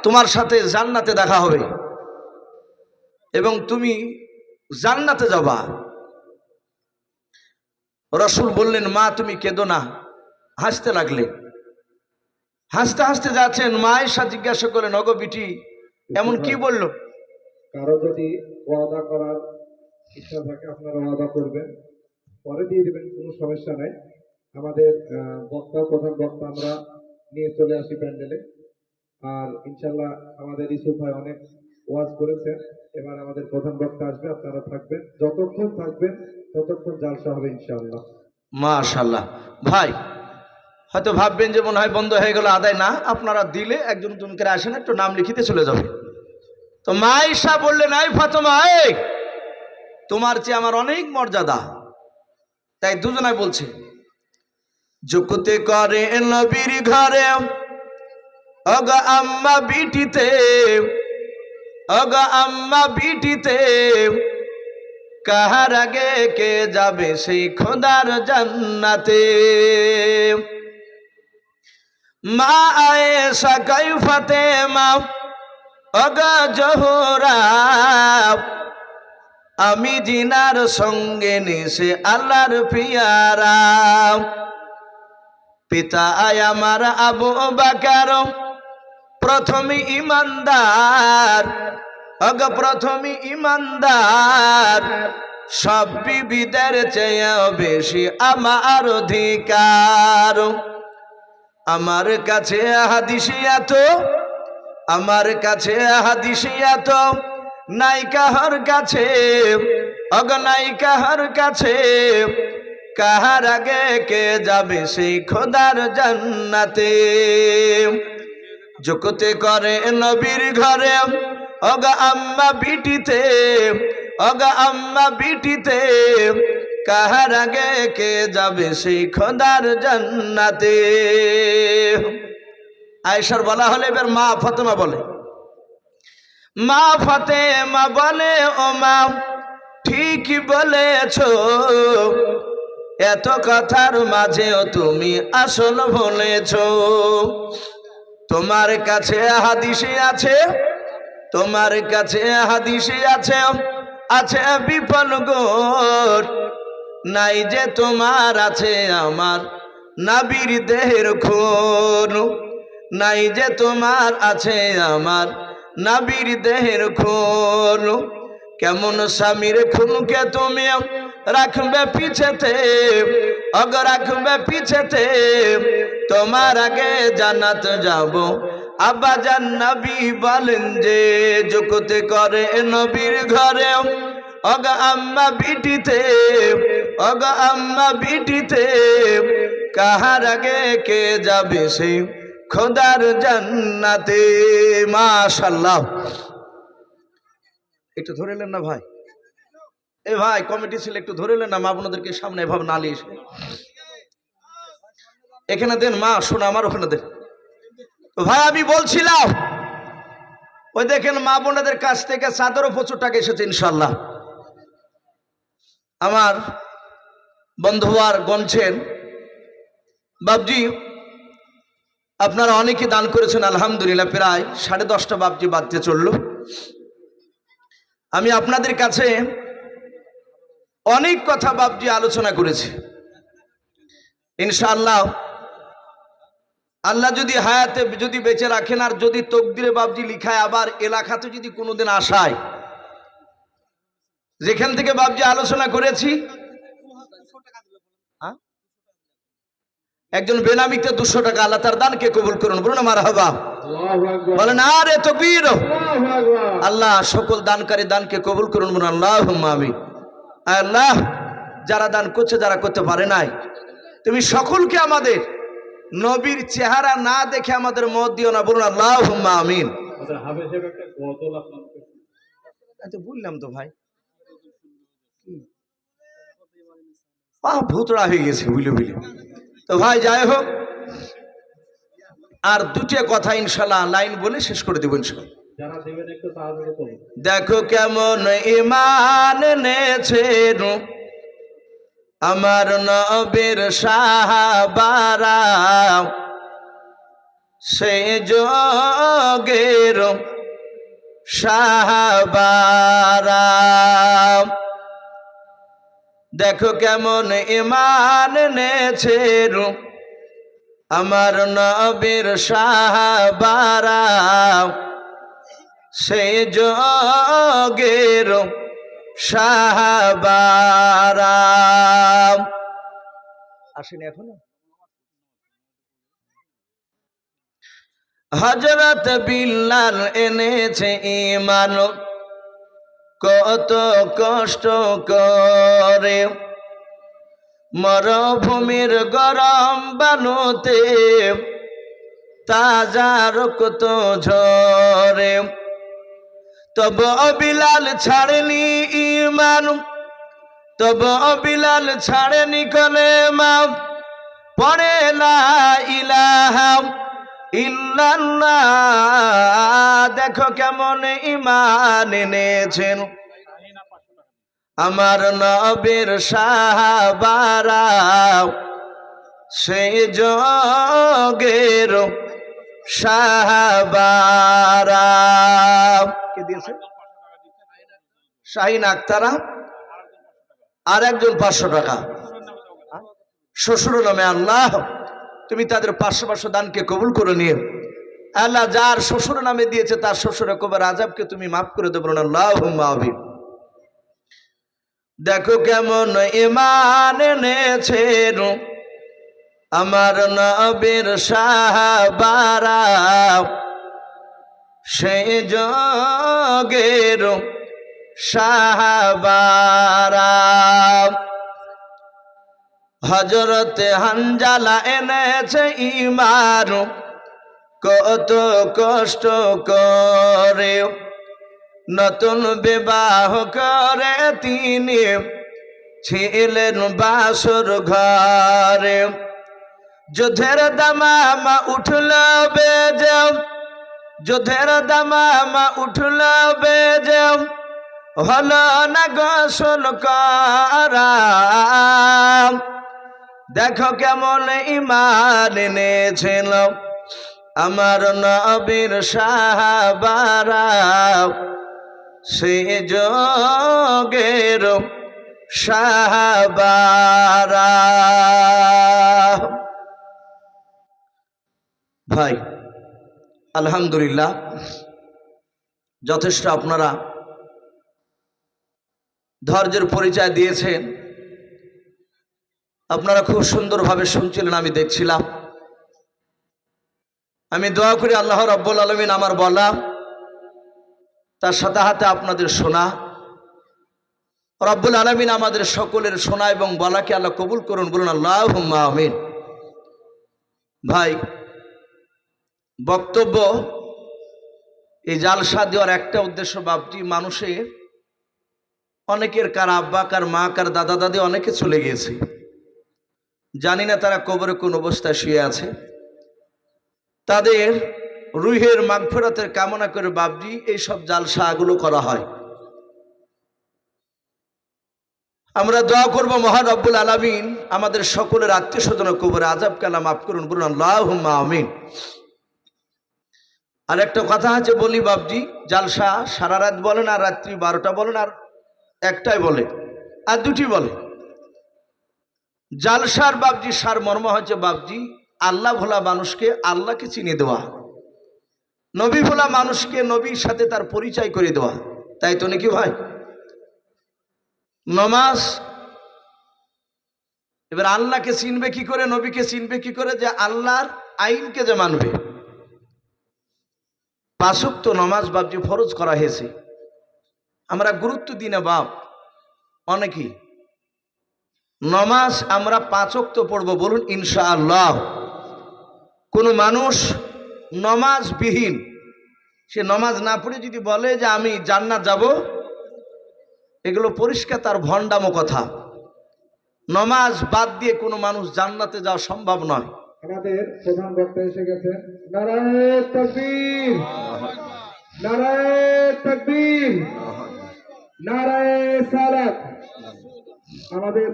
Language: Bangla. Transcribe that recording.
তোমার সাথে জান্নাতে দেখা হবে এবং তুমি জান্নাতে যাবা। রাসূল বললেন, মা তুমি কেঁদো না। হাসতে লাগলেন। হাসতে হাসতে যাচ্ছেন, মা আয়েশা জিজ্ঞাসা করলেন, ওগো বিটি এমন কি বললো? কারো যদি ওয়াদা করার ইচ্ছা থাকে আপনারা ওয়াদা করবেন, পরে দিয়ে দিবেন, কোনো সমস্যা নাই। আমাদের প্রধান বক্তা আমরা নিয়ে চলে আসি প্যান্ডেলে। আর ইনশাল্লাহ আমাদের ইউসুফ ভাই অনেক ওয়াজ করেছেন, এবার আমাদের প্রধান বক্তা আসবে, আপনারা থাকবেন, যতক্ষণ থাকবেন ততক্ষণ জালসা হবে ইনশাআল্লাহ। মাশাআল্লাহ। ভাই হয়তো ভাববেন যে মনে হয় বন্ধ হয়ে গেল, আদায় না, আপনারা দিলে একজন দুজন করে আসেন, একটু নাম লিখিতে চলে যাবে। তো মা আয়েশা বললেন, এই ফাতেমা, এই তোমার চেয়ে আমার অনেক মর্যাদা। তাই দুজনাই বলছে, জুকুতে করে নবীর ঘরে ওগো আম্মা বিটিতে, ওগো আম্মা বিটিতে, কাহার আগে কে যাবে সেই খোদার জান্নাতে। মা আয়েশা কই ফাতেমা ওগো জোহরা, আমি জিনার সঙ্গে নিশে আল্লাহর পিয়ারা। পিতা আমার আবু বকর প্রথম ইমানদার, ওগো প্রথম ইমানদার, সব বিবিদের চেয়ে বেশি আমার অধিকার। আমার কাছে হাদিস এত, আমার কাছে হাদিস এত, নাই কাহার কাছে, ওগো নাই কাহার কাছে, কাহার আগে কে যাবে সেই খোদার জান্নাতে। জুকুতে করে নবীর ঘরে ওগো আম্মা বিটিতে, ওগো আম্মা বিটিতে, কাহার আগে কে যাবে সেই খোদার জান্নাতে। আয়েশার বলা হলে এবার মা ফাতেমা বলে, মা ফাতেমা বলে, ও মা ঠিক বলেছো, এত কথার মাঝেও তুমি আসল বলেছো। তোমার কাছে হাদিসে আছে, তোমার কাছে হাদিসে আছে, আছে বিপন গোট, নাই যে তোমার আছে আমার নবীর দেহের খুন, নাই যে তোমার আছে আমার নবীর দেহের খুন। কেমন স্বামীর খুনকে তুমি রাখবে পিছেতে, ওগো রাখবে পিছেতে, তোমার আগে জান্নাত যাব। আব্বাজান নবী বলেন যে, জুকুতে করে নবীর ঘরে ওগো আম্মা বিটিতে, ওগো আম্মা বিটিতে, কাহার আগে কে যাবে সেই খোদার জান্নাতে। মাশাআল্লাহ। একটু ধরে নেন না ভাই, এ ভাই কমিটি ছিল, একটু ধরে নেন না, মা বোনদেরকে সামনে এভাবে না নিয়ে এখানে দেন। মা শোনো, আমার ওখানে দেন। ভাই আমি বলছিলাম, ওই দেখেন মা বোনদের কাছ থেকে চাদরও প্রচুর টাকা এসেছে ইনশাল্লাহ। আমার বন্ধু আর গনছেন, বাবজি আপনারা অনেকে দান করেছেন আলহামদুলিল্লাহ, প্রায় 10:30 বাবজি বাদতে চললো। আমি আপনাদের কাছে অনেক কথা বাবজি আলোচনা করেছি। ইনশাআল্লাহ আল্লাহ যদি হায়াতে যদি বেঁচে রাখেন, আর যদি তকদিরে বাবজি লিখায় আবার এলাকাতে যদি কোনোদিন আসায়, যেখান থেকে বাবজি আলোচনা করেছি, একজন বেনামিতে 200 টাকা, আল্লাহ তার দানকে কবুল করুন, বলুন মারহাবা, বলেন আরে তাকবীর। আল্লাহ সকল দানকারী দানকে কবুল করুন, বলুন আল্লাহুম্মা আমিন। আল্লাহ যারা দান করছে, যারা করতে পারে নাই, তুমি সকলকে আমাদের নবীর চেহারা না দেখে আমাদের মত দিও না, বলুন আল্লাহুম্মা আমিন। বললাম তো ভাই, ভূতড়া হয়ে গেছে বুঝলে বুঝলে। তো ভাই যাই হোক, আর দুটো কথা ইনশাল্লাহ লাইন বলে শেষ করে দেব ইনশাল্লাহ। দেখো কেমন ঈমান এনেছেন আমার নবীর সাহাবারা, সেই যোগের সাহাবারা। দেখো কেমন ঈমান এনেছেন আমার নবীর সাহাবারা, সেই যুগের সাহাবারা। আসেনি এখনো? হযরত বিল্লাল এনেছে ঈমান কত কষ্ট করে, মরুভূমির গরম বালুতে তাজা রক্ত ঝরে, তবু বিলাল ছাড়েনি ঈমান, তবু বিলাল ছাড়েনি কলেমা, পড়ে লা ইলাহা ইল্লাল্লাহ। দেখো কেমন ঈমান এনেছেন আমার নবীর সাহাবারা, সেই যুগের সাহাবারা। কে দিয়েছে? শাহিন আক্তারা। আর একজন 500 টাকা শ্বশুর নামে। আল্লাহ তুমি তাদের 500 দানকে কবুল করে নিও। আল্লাহ যার শ্বশুর নামে দিয়েছে তার শ্বশুরের কবর আযাবকে তুমি মাফ করে দেবো না, আল্লাহুম্মা আমিন। দেখো কেমন ঈমান এনেছেন আমার নবীর সাহাবারা, সেই যুগের সাহাবারা। হযরত হানজালা এনেছে ঈমান কত কষ্ট করে, নতুন বিবাহ করে তিনি ছিলেন বাসর ঘরে, যুদ্ধের দামামা উঠল বেজে, যুদ্ধের দামামা উঠল বেজে, হলো না গোসল করা। দেখো কেমন ঈমান এনেছেন আমার নবীর সাহাবারা, সেই যুগের সাহাবারা। ভাই আলহামদুলিল্লাহ, যথেষ্ট আপনারা ধৈর্যের পরিচয় দিয়েছেন। আপনারা খুব সুন্দরভাবে শুনছিলেন, আমি দেখছিলাম। আমি দোয়া করি আল্লাহ রাব্বুল আলামিন আমার বলা তার সাথে হাতে আপনাদের শোনা, রাব্বুল আলামিন আমাদের সকলের শোনা এবং বলাকে আল্লাহ কবুল করুন, বলুন আল্লাহুম্মা আমিন। ভাই বক্তব্য এই জালসা দেওয়ার একটা উদ্দেশ্য বাপটি, মানুষের অনেকের কার আব্বা কার মা কার দাদা দাদি অনেকে চলে গিয়েছে, জানি না তারা কবরে কোন অবস্থায় শুয়ে আছে। তাদের রুহের মাগফিরাতের কামনা করে বাপজি এইসব জালসাগুলো করা হয়। আমরা দোয়া করব মহান রব্বুল আলামিন আমাদের সকলের আত্মীয় স্বজন কবরে আযাব কালা মাফ করুন, বলুন আল্লাহুম্মা আমিন। আর একটা কথা আছে বলি বাপজি, জালসা সারা রাত বলেন আর রাত্রি 12টা বলেন আর একটাই বলে আর দুটি বলে, জালসার বাপজি সার মর্ম হচ্ছে বাপজি আল্লাহ ভোলা মানুষকে আল্লাহকে চিনে দেওয়া, নবী ভোলা মানুষকে নবীর সাথে তার পরিচয় করে দেওয়া, তাই তো নাকি ভাই? নমাজ এবার আল্লাহকে চিনবে কি করে, নবীকে চিনবে কি করে? যে আল্লাহর আইনকে যে মানবে। 5 ওয়াক্ত নমাজ বাপজি ফরজ করা হয়েছে, আমরা গুরুত্ব দিই না বাপ। অনেকেই নমাজ আমরা 5 ওয়াক্ত পড়ব, বলুন ইনশাআল্লাহ। কোনো মানুষ নমাজবিহীন, সে নমাজ না পড়ে যদি বলে যে আমি জান্নাত যাব, এগুলো পরিষ্কার তার ভণ্ডামো কথা। নমাজ বাদ দিয়ে কোনো মানুষ জান্নাতে যাওয়া সম্ভব নয়। আমাদের প্রধান বক্তা এসে গেছেন। নারায়ে তাকবীর, নারায়ে তাকবীর, নারায়ে সালাত। আমাদের